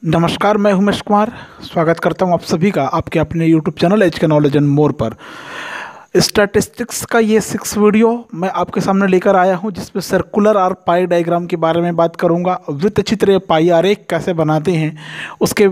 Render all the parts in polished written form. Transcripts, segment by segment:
नमस्कार, मैं हूं उमेश कुमार। स्वागत करता हूं आप सभी का आपके अपने यूट्यूब चैनल एच के नॉलेज एंड मोर पर। स्टैटिस्टिक्स का ये 6 वीडियो मैं आपके सामने लेकर आया हूं, जिसमें सर्कुलर और पाई डायग्राम के बारे में बात करूंगा। वृत्त चित्र या पाई आरेख कैसे बनाते हैं उसके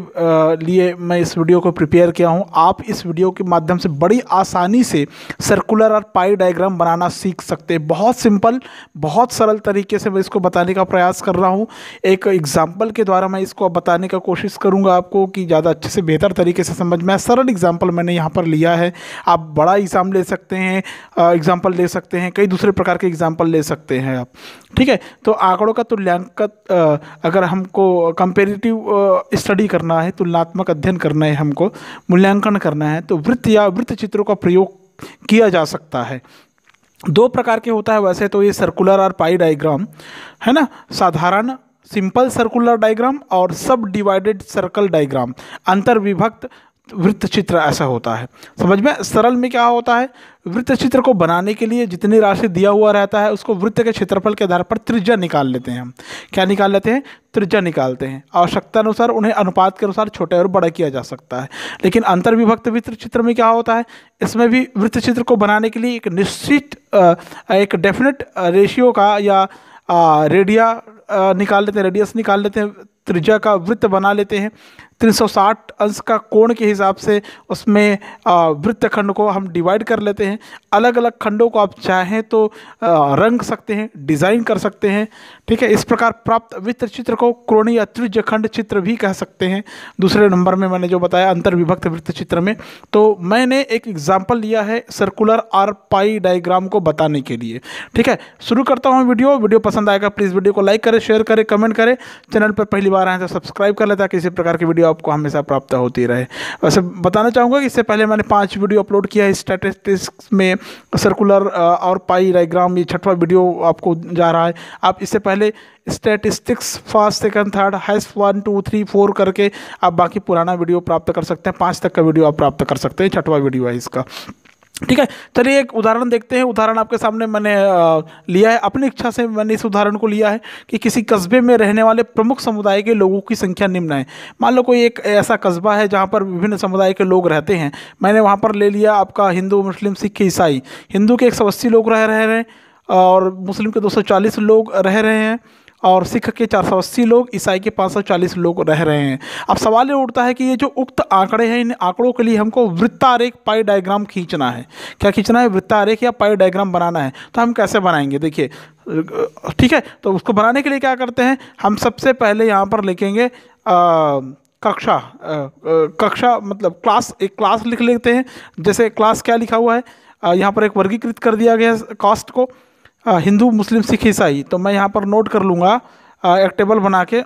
लिए मैं इस वीडियो को प्रिपेयर किया हूं। आप इस वीडियो के माध्यम से बड़ी आसानी से सर्कुलर और पाई डायग्राम बनाना सीख सकते हैं। बहुत सिंपल, बहुत सरल तरीके से मैं इसको बताने का प्रयास कर रहा हूं। एक एग्जाम्पल के द्वारा मैं इसको बताने का कोशिश करूंगा आपको कि ज़्यादा अच्छे से बेहतर तरीके से समझ में आए। सरल एग्जाम्पल मैंने यहाँ पर लिया है। आप बड़ा एग्जाम ले सकते हैं, एग्जाम्पल ले सकते हैं, कई दूसरे प्रकार के एग्जाम्पल ले सकते हैं आप। ठीक है, तो आंकड़ों का तुल्यांकन अगर हमको कंपेरेटिव स्टडी करना है, तुलनात्मक अध्ययन करना है, हमको मूल्यांकन करना है, तो वृत्त या वृत्त चित्रों का प्रयोग किया जा सकता है। दो प्रकार के होता है वैसे तो ये सर्कुलर और पाई डायग्राम, है ना। साधारण सिंपल सर्कुलर डायग्राम और सब डिवाइडेड सर्कल डायग्राम, अंतर विभक्त वृत्त चित्र ऐसा होता है। समझ में? सरल में क्या होता है, वृत्त चित्र को बनाने के लिए जितनी राशि दिया हुआ रहता है उसको वृत्त के क्षेत्रफल के आधार पर त्रिज्या निकाल लेते हैं हम। क्या निकाल लेते हैं? त्रिज्या निकालते हैं। आवश्यकता अनुसार उन्हें अनुपात के अनुसार छोटे और बड़ा किया जा सकता है। लेकिन अंतर्विभक्त वृत्त चित्र में क्या होता है, इसमें भी वृत्त चित्र को बनाने के लिए एक निश्चित एक डेफिनेट रेशियो का या रेडिया निकाल लेते हैं, रेडियस निकाल लेते हैं, त्रिज्या का वृत्त बना लेते हैं। 360 अंश का कोण के हिसाब से उसमें वृत्त खंड को हम डिवाइड कर लेते हैं। अलग अलग खंडों को आप चाहें तो रंग सकते हैं, डिज़ाइन कर सकते हैं। ठीक है, इस प्रकार प्राप्त वृत्त चित्र को कोणीय या त्रिज्य खंड चित्र भी कह सकते हैं। दूसरे नंबर में मैंने जो बताया अंतर्विभक्त वृत्त चित्र में, तो मैंने एक एग्जाम्पल लिया है सर्कुलर और पाई डायग्राम को बताने के लिए। ठीक है, शुरू करता हूँ वीडियो पसंद आएगा प्लीज़ वीडियो को लाइक करें, शेयर करें, कमेंट करें। चैनल पर पहली बार आए तो सब्सक्राइब कर लें ताकि इसी प्रकार की वीडियो आपको हमेशा प्राप्त होती रहे। वैसे बताना चाहूँगा कि इससे पहले मैंने 5 वीडियो अपलोड किया है स्टैटिस्टिक्स में, सर्कुलर और पाई डायग्राम, ये 6वां वीडियो आपको जा रहा है। आप इससे पहले statistics first second third hash 1 2 3 4 करके आप बाकी पुराना वीडियो प्राप्त कर सकते हैं। 5 तक का वीडियो आप प्राप्त कर सकते हैं, 6वां वीडियो है इसका। ठीक है, चलिए एक उदाहरण देखते हैं। उदाहरण आपके सामने मैंने लिया है, अपनी इच्छा से मैंने इस उदाहरण को लिया है कि किसी कस्बे में रहने वाले प्रमुख समुदाय के लोगों की संख्या निम्न है। मान लो कोई एक ऐसा कस्बा है जहाँ पर विभिन्न समुदाय के लोग रहते हैं। मैंने वहाँ पर ले लिया आपका हिंदू, मुस्लिम, सिख, ईसाई। हिंदू के 180 लोग रह रहे हैं और मुस्लिम के 240 लोग रह रहे हैं और सिख के 480 लोग, ईसाई के 540 लोग रह रहे हैं। अब सवाल ये उठता है कि ये जो उक्त आंकड़े हैं, इन आंकड़ों के लिए हमको वृत्तारेख पाई डायग्राम खींचना है। क्या खींचना है? वृत्तारेख या पाई डायग्राम बनाना है। तो हम कैसे बनाएंगे देखिए। ठीक है, तो उसको बनाने के लिए क्या करते हैं, हम सबसे पहले यहाँ पर लिखेंगे कक्षा मतलब क्लास, एक क्लास लिख लेते हैं। जैसे क्लास क्या लिखा हुआ है, यहाँ पर एक वर्गीकृत कर दिया गया है कास्ट को, हिंदू, मुस्लिम, सिख, ईसाई। तो मैं यहाँ पर नोट कर लूँगा एक टेबल बना के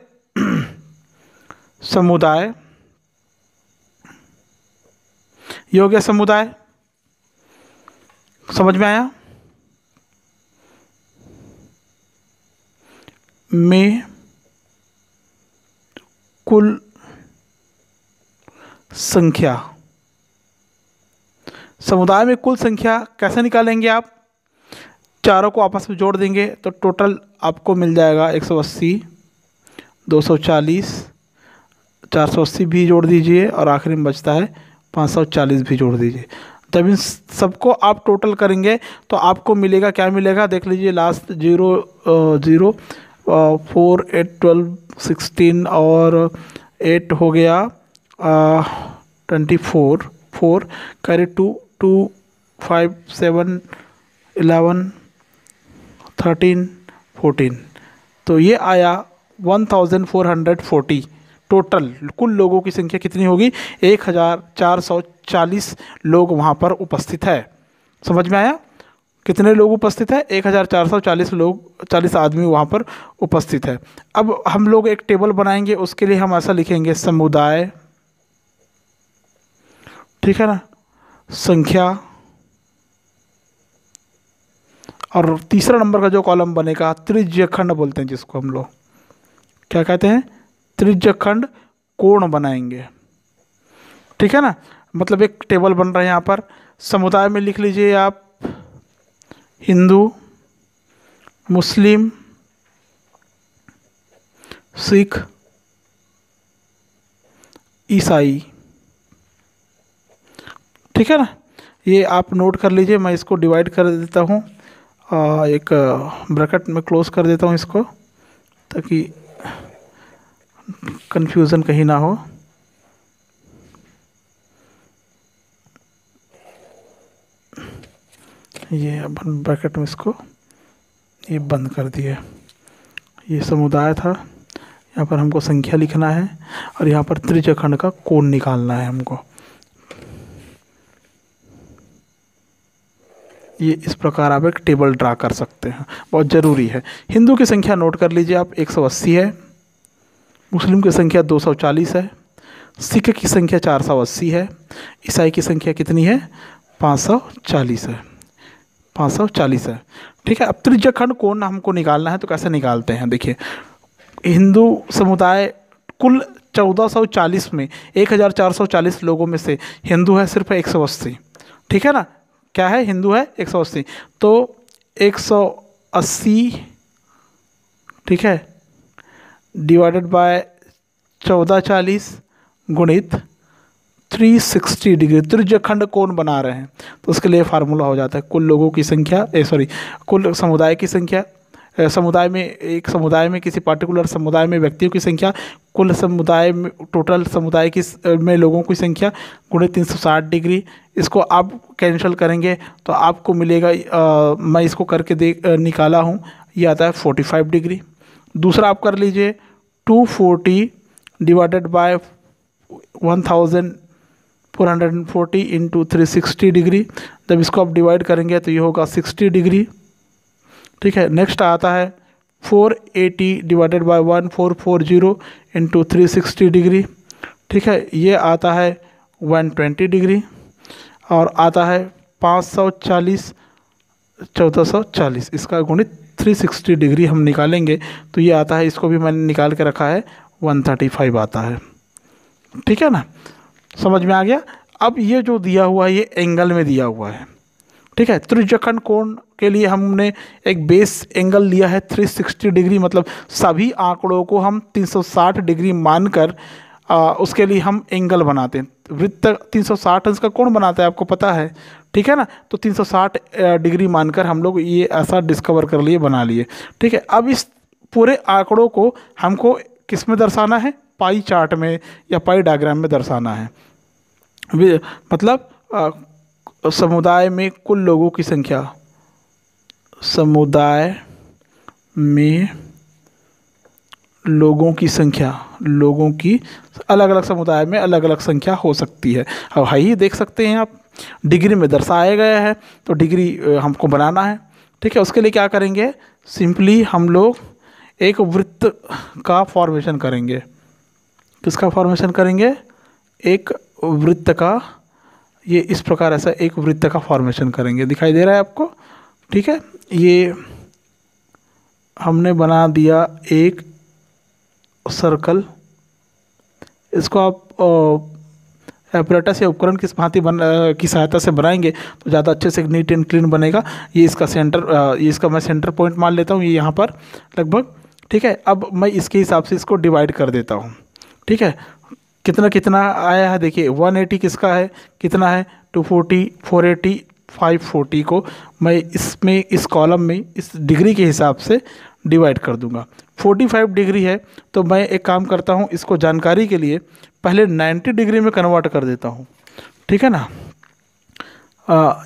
समुदाय, ये हो गया समुदाय। समझ में आया? में कुल संख्या, समुदाय में कुल संख्या कैसे निकालेंगे आप? चारों को आपस में जोड़ देंगे तो टोटल आपको मिल जाएगा 180, 240, 480 भी जोड़ दीजिए और आखिरी में बचता है 540 भी जोड़ दीजिए। जब इन सबको आप टोटल करेंगे तो आपको मिलेगा, क्या मिलेगा देख लीजिए। लास्ट 0 0 4 8 12 16 और 8 हो गया 24 4 कैरी 2 2 5 7 11 13 14, तो ये आया 1440। टोटल कुल लोगों की संख्या कितनी होगी? 1440 लोग वहाँ पर उपस्थित है। समझ में आया? कितने लोग उपस्थित है? 1440 लोग, 40 आदमी वहाँ पर उपस्थित है। अब हम लोग एक टेबल बनाएंगे, उसके लिए हम ऐसा लिखेंगे समुदाय, ठीक है ना, संख्या, और तीसरा नंबर का जो कॉलम बनेगा त्रिज्य खंड बोलते हैं जिसको हम लोग, क्या कहते हैं? त्रिज्य खंड कोण बनाएंगे। ठीक है ना, मतलब एक टेबल बन रहा है यहाँ पर। समुदाय में लिख लीजिए आप हिंदू, मुस्लिम, सिख, ईसाई, ठीक है ना। ये आप नोट कर लीजिए, मैं इसको डिवाइड कर देता हूँ, एक ब्रैकेट में क्लोज कर देता हूँ इसको, ताकि कंफ्यूजन कहीं ना हो। ये अपन ब्रैकेट में इसको ये बंद कर दिए। ये समुदाय था, यहाँ पर हमको संख्या लिखना है और यहाँ पर त्रिज्यखंड का कोण निकालना है हमको। ये इस प्रकार आप एक टेबल ड्रा कर सकते हैं, बहुत ज़रूरी है। हिंदू की संख्या नोट कर लीजिए आप, 180 है। मुस्लिम की संख्या 240 है। सिख की संख्या 480 है। ईसाई की संख्या कितनी है? 540 है। 540 है, ठीक है। अब त्रिज्यखंड कोण हमको निकालना है, तो कैसे निकालते हैं? देखिए, हिंदू समुदाय कुल 1440 में 1440 लोगों में से हिंदू है सिर्फ 180, ठीक है ना। क्या है? हिंदू है 180, तो 180, ठीक है, डिवाइडेड बाय 1440 गुणित 360 डिग्री त्रिज्यखंड कोण बना रहे हैं, तो उसके लिए फार्मूला हो जाता है कुल लोगों की संख्या, कुल समुदाय की संख्या, समुदाय में, एक समुदाय में, किसी पार्टिकुलर समुदाय में व्यक्तियों की संख्या, कुल समुदाय में, टोटल समुदाय की में लोगों की संख्या गुणित 360 डिग्री। इसको आप कैंसिल करेंगे तो आपको मिलेगा, मैं इसको करके निकाला हूँ, ये आता है 45 डिग्री। दूसरा आप कर लीजिए 240 डिवाइडेड बाय 1440 इंटू 360 डिग्री। जब इसको आप डिवाइड करेंगे तो ये होगा 60 डिग्री, ठीक है। नेक्स्ट आता है 480 डिवाइडेड बाय 1440 इंटू 360 डिग्री, ठीक है, ये आता है 120 डिग्री। और आता है 540 1440, इसका गुणित 360 डिग्री हम निकालेंगे तो ये आता है, इसको भी मैंने निकाल के रखा है, 135 आता है, ठीक है ना। समझ में आ गया? अब ये जो दिया हुआ है ये एंगल में दिया हुआ है, ठीक है। त्रिज्यखंड कोण के लिए हमने एक बेस एंगल लिया है 360 डिग्री, मतलब सभी आंकड़ों को हम 360 डिग्री मानकर उसके लिए हम एंगल बनाते हैं। वृत्त 360 अंश का कोण बनाता है, आपको पता है, ठीक है ना। तो 360 डिग्री मानकर हम लोग ये ऐसा डिस्कवर कर लिए, बना लिए, ठीक है। अब इस पूरे आंकड़ों को हमको किस में दर्शाना है? पाई चार्ट में या पाई डायग्राम में दर्शाना है। मतलब समुदाय में कुल लोगों की संख्या, समुदाय में लोगों की संख्या, लोगों की अलग अलग समुदाय में अलग अलग संख्या हो सकती है। अब हाई देख सकते हैं आप, डिग्री में दर्शाया गया है, तो डिग्री हमको बनाना है, ठीक है। उसके लिए क्या करेंगे? सिंपली हम लोग एक वृत्त का फॉर्मेशन करेंगे। किसका फॉर्मेशन करेंगे? एक वृत्त का, ये इस प्रकार ऐसा एक वृत्त का फॉर्मेशन करेंगे। दिखाई दे रहा है आपको, ठीक है। ये हमने बना दिया एक सर्कल। इसको आप एपरेटस या उपकरण किस भांति की सहायता से बनाएंगे तो ज़्यादा अच्छे से नीट एंड क्लीन बनेगा। ये इसका सेंटर, ये इसका मैं सेंटर पॉइंट मान लेता हूँ, ये यहाँ पर लगभग, ठीक है। अब मैं इसके हिसाब से इसको डिवाइड कर देता हूँ, ठीक है। कितना कितना आया है? देखिए 180 किसका है, कितना है? 240, 480, 540 को मैं इसमें, इस कॉलम में, इस डिग्री के हिसाब से डिवाइड कर दूंगा। 45 डिग्री है तो मैं एक काम करता हूँ, इसको जानकारी के लिए पहले 90 डिग्री में कन्वर्ट कर देता हूँ, ठीक है ना।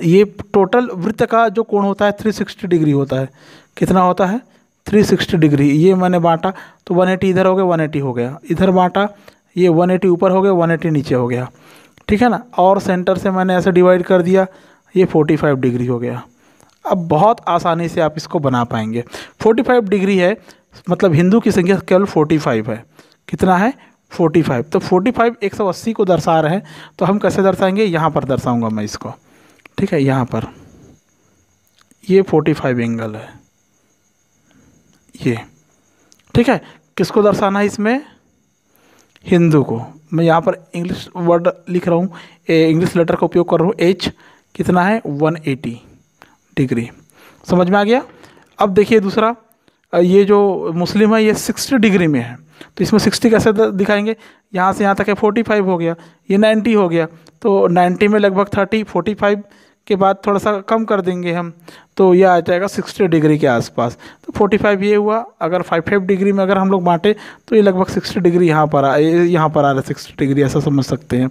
ये टोटल वृत्त का जो कोण होता है 360 डिग्री होता है। कितना होता है? 360 डिग्री। ये मैंने बांटा तो 180 इधर हो गया, 180 हो गया, इधर बांटा, ये 180 ऊपर हो गया, 180 नीचे हो गया, ठीक है ना। और सेंटर से मैंने ऐसे डिवाइड कर दिया, ये 45 डिग्री हो गया। अब बहुत आसानी से आप इसको बना पाएंगे। 45 डिग्री है, मतलब हिंदू की संख्या केवल 45 है। कितना है? 45। तो 45 180 को दर्शा रहे हैं, तो हम कैसे दर्शाएंगे? यहाँ पर दर्शाऊंगा मैं इसको, ठीक है। यहाँ पर ये 45 एंगल है, ये, ठीक है। किसको दर्शाना है इसमें? हिंदू को। मैं यहाँ पर इंग्लिश वर्ड लिख रहा हूँ, इंग्लिश लेटर का उपयोग कर रहा हूँ। एच कितना है? 180 डिग्री। समझ में आ गया? अब देखिए दूसरा, ये जो मुस्लिम है ये 60 डिग्री में है, तो इसमें 60 कैसे दिखाएंगे, यहाँ से यहाँ तक है 45 हो गया, ये 90 हो गया, तो 90 में लगभग 30, 45 के बाद थोड़ा सा कम कर देंगे हम, तो ये आ जाएगा 60 डिग्री के आसपास। तो 45 ये हुआ, अगर 55 डिग्री में अगर हम लोग बांटे तो ये लगभग 60 डिग्री यहाँ पर आ रहा है 60 डिग्री, ऐसा समझ सकते हैं।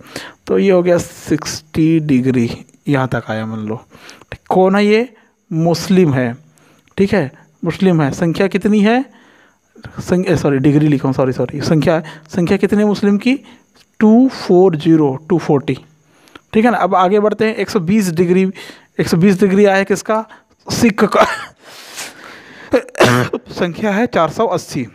तो ये हो गया 60 डिग्री, यहाँ तक आया मान लो। कौन है ये, मुस्लिम है, ठीक है, मुस्लिम है। संख्या कितनी है, सॉरी डिग्री लिखा हूँ, सॉरी संख्या कितनी है मुस्लिम की, 240 ठीक है ना। अब आगे बढ़ते हैं, 120 डिग्री आया किसका, सिख का संख्या है 480।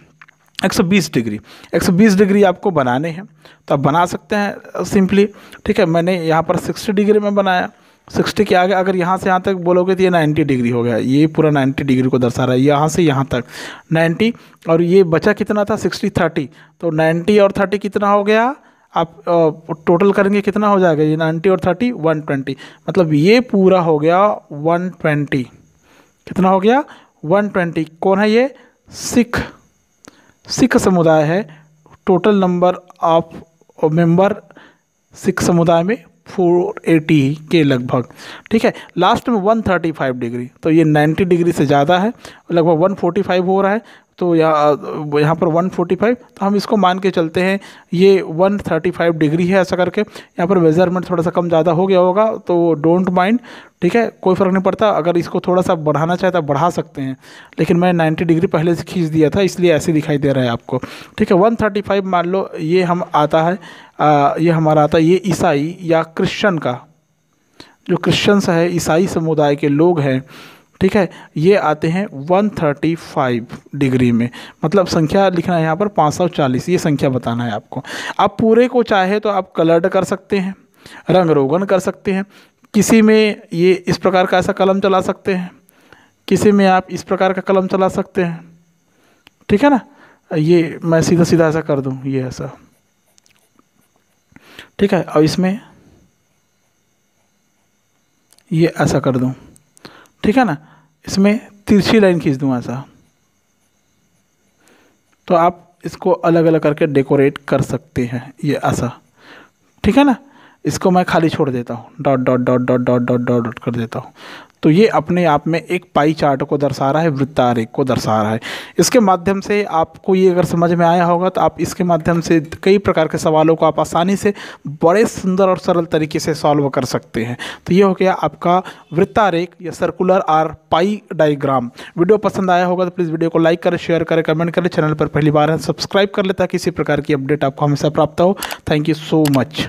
120 डिग्री आपको बनाने हैं तो आप बना सकते हैं सिंपली, ठीक है। मैंने यहाँ पर 60 डिग्री में बनाया, 60 के आगे अगर यहाँ से यहाँ तक बोलोगे तो ये 90 डिग्री हो गया, ये पूरा 90 डिग्री को दर्शा रहा है, यहाँ से यहाँ तक 90, और ये बचा कितना था 60 30, तो 90 और 30 कितना हो गया, आप टोटल करेंगे कितना हो जाएगा, ये 90 और 30 120, मतलब ये पूरा हो गया 120। कितना हो गया 120। कौन है ये, सिख समुदाय है। Total number of member Sikh समुदाय में 480 के लगभग, ठीक है। लास्ट में 135 डिग्री, तो ये 90 डिग्री से ज़्यादा है, लगभग 145 हो रहा है, तो यहाँ पर 145, तो हम इसको मान के चलते हैं ये 135 डिग्री है, ऐसा करके। यहाँ पर मेजरमेंट थोड़ा सा कम ज़्यादा हो गया होगा, तो डोंट माइंड, ठीक है, कोई फ़र्क नहीं पड़ता। अगर इसको थोड़ा सा बढ़ाना चाहे तो बढ़ा सकते हैं, लेकिन मैं 90 डिग्री पहले से खींच दिया था, इसलिए ऐसे दिखाई दे रहा है आपको, ठीक है। 135 मान लो, ये हम आता है ये हमारा आता है, ये ईसाई या क्रिश्चियन का, जो क्रिश्चियंस है, ईसाई समुदाय के लोग हैं, ठीक है, ये आते हैं 135 डिग्री में, मतलब संख्या लिखना है यहाँ पर 540, ये संख्या बताना है आपको। आप पूरे को चाहे तो आप कलर्ड कर सकते हैं, रंग रोगन कर सकते हैं, किसी में ये इस प्रकार का ऐसा कलम चला सकते हैं, किसी में आप इस प्रकार का कलम चला सकते हैं, ठीक है ना। ये मैं सीधा सीधा ऐसा कर दूँ, ये ऐसा, ठीक है, और इसमें ये ऐसा कर दूँ, ठीक है ना, इसमें तिरछी लाइन खींच दूँ ऐसा, तो आप इसको अलग अलग करके डेकोरेट कर सकते हैं, ये ऐसा, ठीक है ना। इसको मैं खाली छोड़ देता हूँ, dot dot dot dot dot dot dot dot कर देता हूँ, तो ये अपने आप में एक पाई चार्ट को दर्शा रहा है, वृत्तारेख को दर्शा रहा है। इसके माध्यम से आपको ये अगर समझ में आया होगा तो आप इसके माध्यम से कई प्रकार के सवालों को आप आसानी से बड़े सुंदर और सरल तरीके से सॉल्व कर सकते हैं। तो ये हो गया आपका वृत्तारेख या circular or pie diagram. Video पसंद आया होगा तो प्लीज़ वीडियो को लाइक करें, शेयर करें, कमेंट करें, चैनल पर पहली बार है सब्सक्राइब कर ले ताकि इसी प्रकार की अपडेट आपको हमेशा प्राप्त हो। Thank you so much.